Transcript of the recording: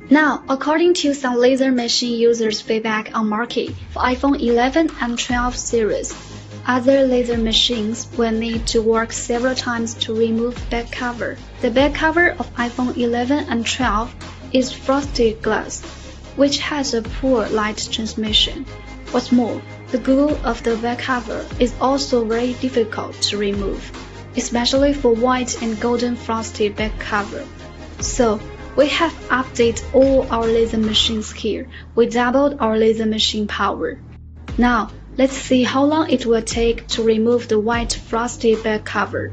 Now, according to some laser machine users' feedback on market for iPhone 11 and 12 series, other laser machines will need to work several times to remove back cover. The back cover of iPhone 11 and 12 is frosted glass, which has a poor light transmission. What's more, the glue of the back cover is also very difficult to remove, especially for white and golden frosted back cover. So, we have updated all our laser machines here. We doubled our laser machine power. Now, let's see how long it will take to remove the white frosted back cover.